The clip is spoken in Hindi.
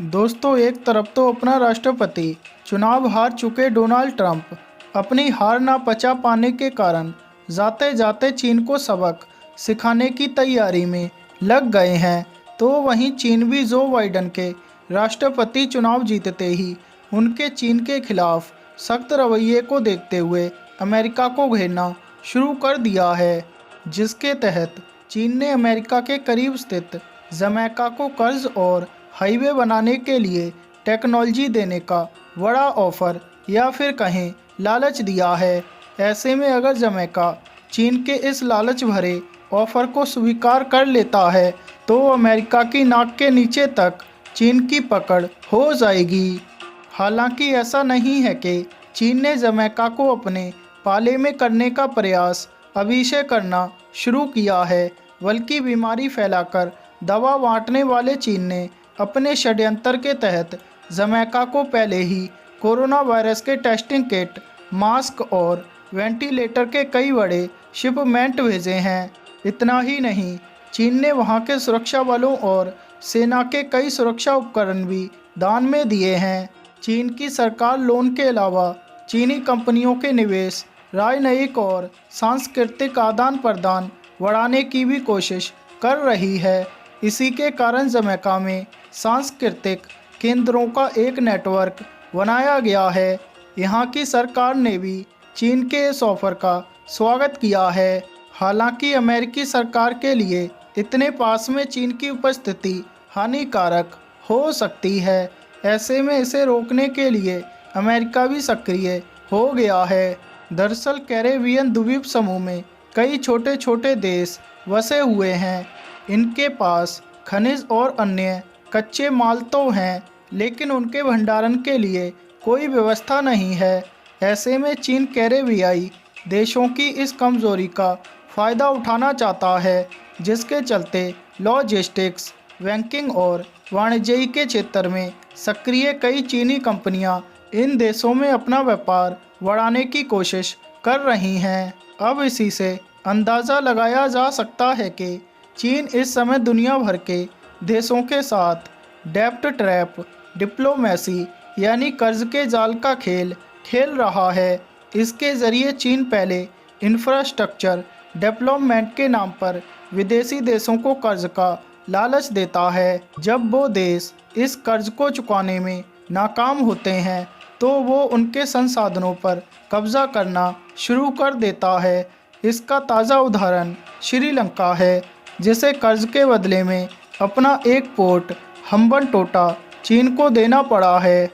दोस्तों, एक तरफ तो अपना राष्ट्रपति चुनाव हार चुके डोनाल्ड ट्रंप अपनी हार ना पचा पाने के कारण जाते जाते चीन को सबक सिखाने की तैयारी में लग गए हैं, तो वहीं चीन भी जो बाइडन के राष्ट्रपति चुनाव जीतते ही उनके चीन के खिलाफ सख्त रवैये को देखते हुए अमेरिका को घेरना शुरू कर दिया है, जिसके तहत चीन ने अमेरिका के करीब स्थित जमैका को कर्ज और हाईवे बनाने के लिए टेक्नोलॉजी देने का बड़ा ऑफर या फिर कहें लालच दिया है। ऐसे में अगर जमैका चीन के इस लालच भरे ऑफर को स्वीकार कर लेता है तो अमेरिका की नाक के नीचे तक चीन की पकड़ हो जाएगी। हालांकि ऐसा नहीं है कि चीन ने जमैका को अपने पाले में करने का प्रयास अभी से करना शुरू किया है, बल्कि बीमारी फैलाकर दवा बांटने वाले चीन ने अपने षड्यंत्र के तहत जमैका को पहले ही कोरोना वायरस के टेस्टिंग किट, मास्क और वेंटिलेटर के कई बड़े शिपमेंट भेजे हैं। इतना ही नहीं, चीन ने वहां के सुरक्षा बलों और सेना के कई सुरक्षा उपकरण भी दान में दिए हैं। चीन की सरकार लोन के अलावा चीनी कंपनियों के निवेश, राजनयिक और सांस्कृतिक आदान प्रदान बढ़ाने की भी कोशिश कर रही है। इसी के कारण जमैका में सांस्कृतिक केंद्रों का एक नेटवर्क बनाया गया है। यहाँ की सरकार ने भी चीन के इस ऑफर का स्वागत किया है। हालांकि अमेरिकी सरकार के लिए इतने पास में चीन की उपस्थिति हानिकारक हो सकती है। ऐसे में इसे रोकने के लिए अमेरिका भी सक्रिय हो गया है। दरअसल कैरेबियन द्वीप समूह में कई छोटे छोटे देश बसे हुए हैं। इनके पास खनिज और अन्य कच्चे माल तो हैं, लेकिन उनके भंडारण के लिए कोई व्यवस्था नहीं है। ऐसे में चीन कैरेबियाई देशों की इस कमजोरी का फ़ायदा उठाना चाहता है, जिसके चलते लॉजिस्टिक्स, बैंकिंग और वाणिज्य के क्षेत्र में सक्रिय कई चीनी कंपनियां इन देशों में अपना व्यापार बढ़ाने की कोशिश कर रही हैं। अब इसी से अंदाज़ा लगाया जा सकता है कि चीन इस समय दुनिया भर के देशों के साथ डेब्ट ट्रैप डिप्लोमेसी यानी कर्ज के जाल का खेल खेल रहा है। इसके ज़रिए चीन पहले इंफ्रास्ट्रक्चर डेवलपमेंट के नाम पर विदेशी देशों को कर्ज का लालच देता है। जब वो देश इस कर्ज को चुकाने में नाकाम होते हैं तो वो उनके संसाधनों पर कब्जा करना शुरू कर देता है। इसका ताज़ा उदाहरण श्रीलंका है, जिसे कर्ज के बदले में अपना एक पोर्ट हम्बनटोटा चीन को देना पड़ा है।